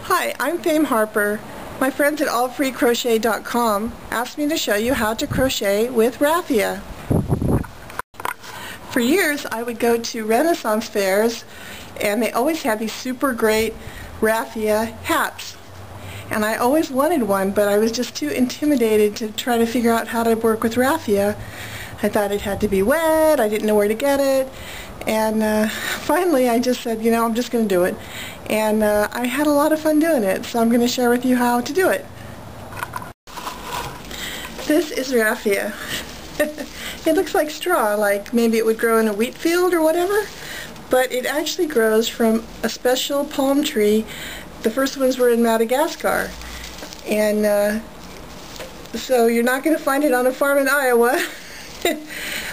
Hi, I'm Fame Harper. My friends at allfreecrochet.com asked me to show you how to crochet with raffia. For years I would go to Renaissance fairs and they always had these super great raffia hats. And I always wanted one, but I was just too intimidated to try to figure out how to work with raffia. I thought it had to be wet, I didn't know where to get it, and finally I just said, I'm just going to do it. And I had a lot of fun doing it, so I'm going to share with you how to do it. This is raffia. It looks like straw, like maybe it would grow in a wheat field or whatever, but it actually grows from a special palm tree. The first ones were in Madagascar, and so you're not going to find it on a farm in Iowa.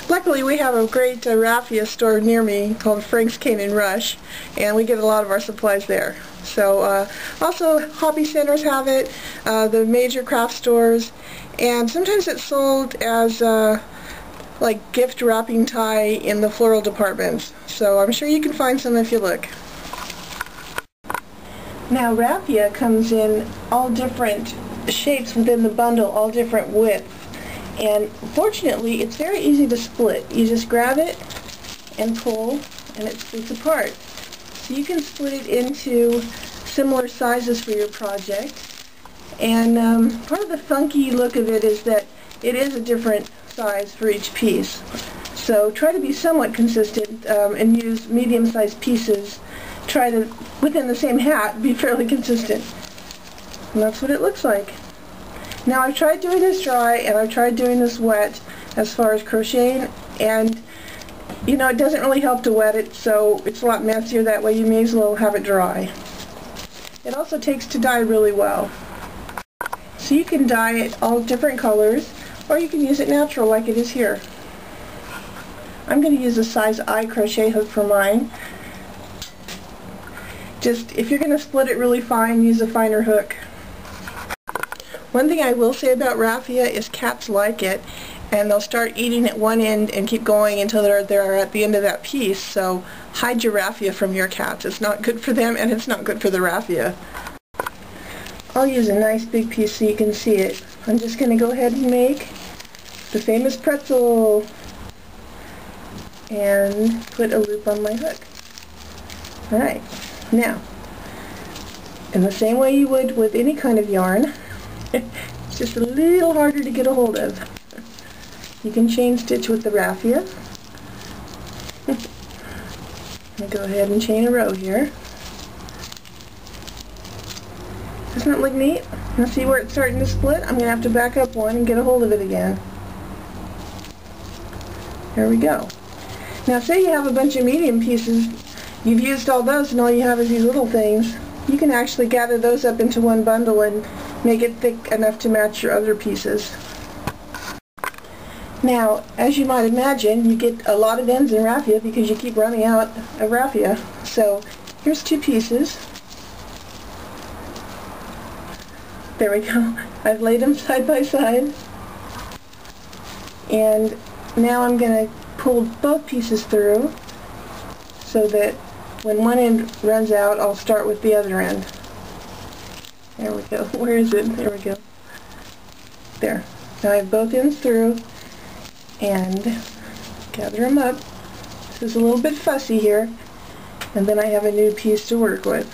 Luckily we have a great raffia store near me called Frank's Cane and Rush, and we get a lot of our supplies there. So also hobby centers have it, the major craft stores, and sometimes it's sold as like gift wrapping tie in the floral departments. So I'm sure you can find some if you look. Now raffia comes in all different shapes within the bundle, all different widths. And fortunately, it's very easy to split. You just grab it and pull, and it splits apart. So you can split it into similar sizes for your project. And part of the funky look of it is that it is a different size for each piece. So try to be somewhat consistent and use medium-sized pieces. Try to, within the same hat, be fairly consistent. And that's what it looks like. Now I've tried doing this dry and I've tried doing this wet as far as crocheting, and it doesn't really help to wet it, so it's a lot messier that way. You may as well have it dry. It also takes to dye really well. So you can dye it all different colors, or you can use it natural like it is here. I'm going to use a size I crochet hook for mine. Just, if you're going to split it really fine, use a finer hook. One thing I will say about raffia is cats like it, and they'll start eating at one end and keep going until they're at the end of that piece. So hide your raffia from your cats. It's not good for them, and it's not good for the raffia. I'll use a nice big piece so you can see it. I'm just going to go ahead and make the famous pretzel and put a loop on my hook. Alright, now, in the same way you would with any kind of yarn, it's just a little harder to get a hold of. You can chain stitch with the raffia. I'm going to go ahead and chain a row here. Doesn't that look neat? Now see where it's starting to split? I'm going to have to back up one and get a hold of it again. There we go. Now say you have a bunch of medium pieces, you've used all those and all you have is these little things. You can actually gather those up into one bundle and make it thick enough to match your other pieces. Now, as you might imagine, you get a lot of ends in raffia because you keep running out of raffia. So here's two pieces. There we go. I've laid them side by side. And now I'm going to pull both pieces through so that when one end runs out, I'll start with the other end. There we go. Where is it? There we go. There. Now I have both ends through and gather them up. This is a little bit fussy here, and then I have a new piece to work with.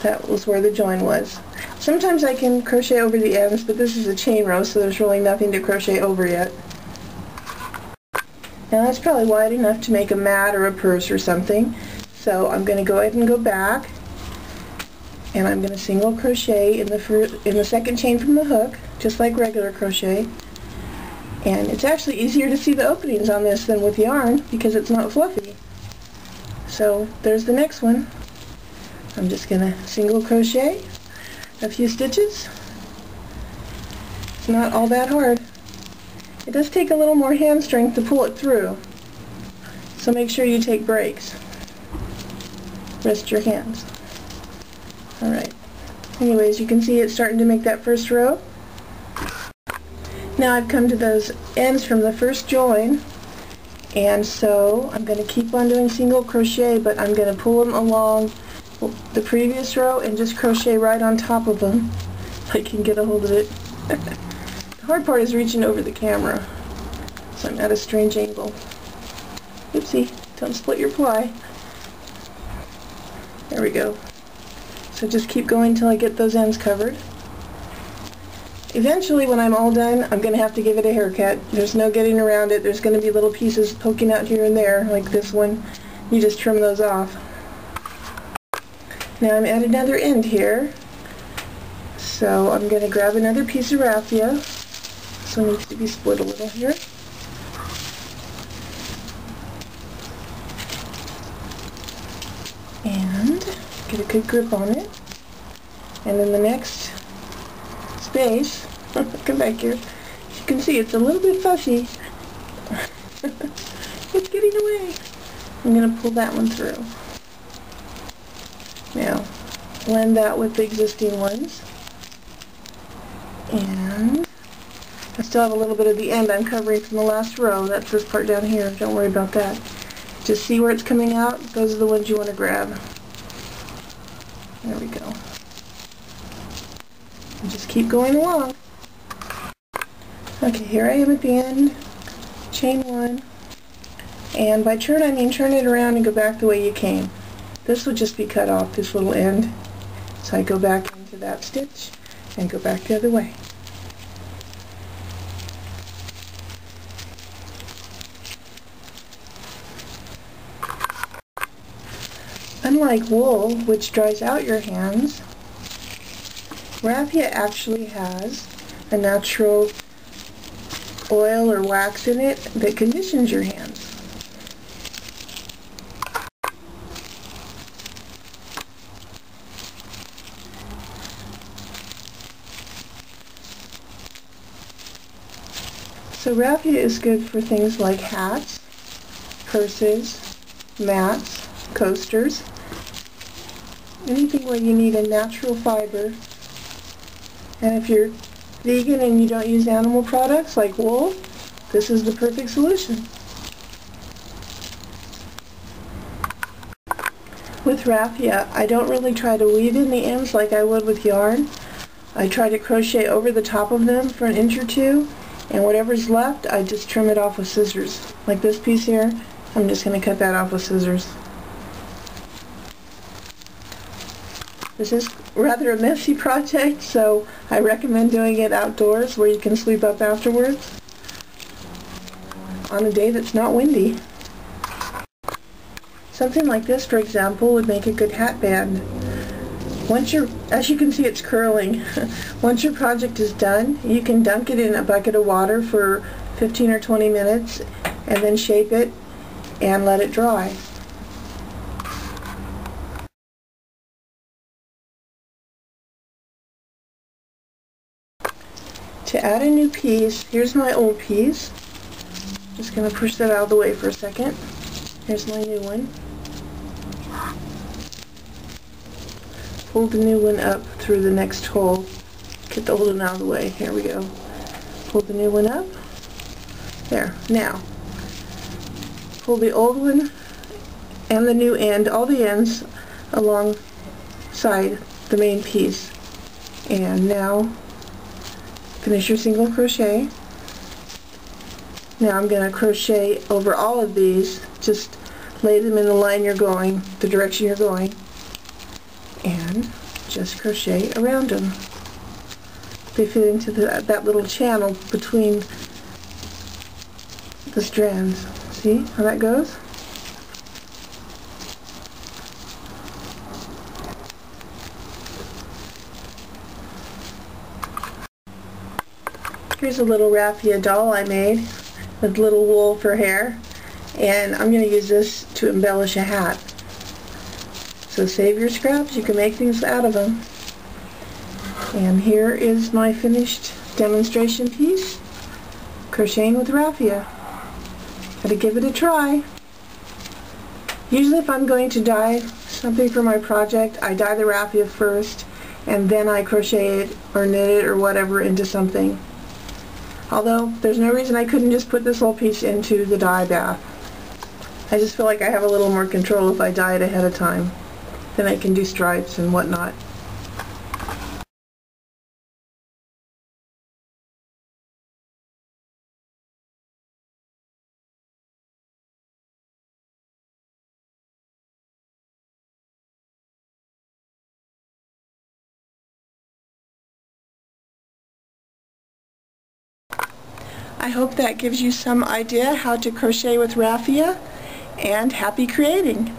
That was where the join was. Sometimes I can crochet over the ends, but this is a chain row, so there's really nothing to crochet over yet. Now that's probably wide enough to make a mat or a purse or something. So I'm going to go ahead and go back, and I'm going to single crochet in the second chain from the hook, just like regular crochet. And it's actually easier to see the openings on this than with yarn because it's not fluffy. So there's the next one. I'm just going to single crochet a few stitches. It's not all that hard. It does take a little more hand strength to pull it through, so make sure you take breaks. Rest your hands. Alright. Anyways, you can see it's starting to make that first row. Now I've come to those ends from the first join, And so I'm going to keep on doing single crochet, but I'm going to pull them along the previous row and just crochet right on top of them. I can get a hold of it. The hard part is reaching over the camera, so I'm at a strange angle. Oopsie, don't split your ply. There we go. So just keep going until I get those ends covered. Eventually, when I'm all done, I'm going to have to give it a haircut. There's no getting around it. There's going to be little pieces poking out here and there, like this one. You just trim those off. Now I'm at another end here. So I'm going to grab another piece of raffia. This one needs to be split a little here. And get a good grip on it. And then the next space, come back here, as you can see it's a little bit fussy. It's getting away. I'm going to pull that one through. Now, blend that with the existing ones. And I still have a little bit of the end I'm covering from the last row, that first part down here. Don't worry about that. Just see where it's coming out. Those are the ones you want to grab. There we go. And just keep going along. Okay, here I am at the end. Chain one. And by turn I mean turn it around and go back the way you came. This would just be cut off, this little end. So I go back into that stitch and go back the other way. Unlike wool, which dries out your hands, raffia actually has a natural oil or wax in it that conditions your hands. So raffia is good for things like hats, purses, mats, coasters, anything where you need a natural fiber. And if you're vegan and you don't use animal products like wool, this is the perfect solution. With raffia, I don't really try to weave in the ends like I would with yarn. I try to crochet over the top of them for an inch or two, and whatever's left, I just trim it off with scissors. Like this piece here, I'm just going to cut that off with scissors. This is rather a messy project, so I recommend doing it outdoors where you can sweep up afterwards on a day that's not windy. Something like this, for example, would make a good hat band. As you can see, it's curling. Once your project is done, you can dunk it in a bucket of water for 15 or 20 minutes and then shape it and let it dry. To add a new piece, here's my old piece. Just going to push that out of the way for a second. Here's my new one. Pull the new one up through the next hole. Get the old one out of the way. Here we go. Pull the new one up. There. Now, pull the old one and the new end, all the ends, alongside the main piece. And now, finish your single crochet. Now I'm going to crochet over all of these. Just lay them in the line you're going, the direction you're going, and just crochet around them. They fit into that little channel between the strands. See how that goes? Here's a little raffia doll I made with little wool for hair, and I'm going to use this to embellish a hat. So save your scraps, you can make things out of them. And here is my finished demonstration piece, crocheting with raffia. Gotta give it a try. Usually if I'm going to dye something for my project, I dye the raffia first, and then I crochet it or knit it or whatever into something. Although there's no reason I couldn't just put this whole piece into the dye bath. I just feel like I have a little more control if I dye it ahead of time. Then I can do stripes and whatnot. I hope that gives you some idea how to crochet with raffia, and happy creating!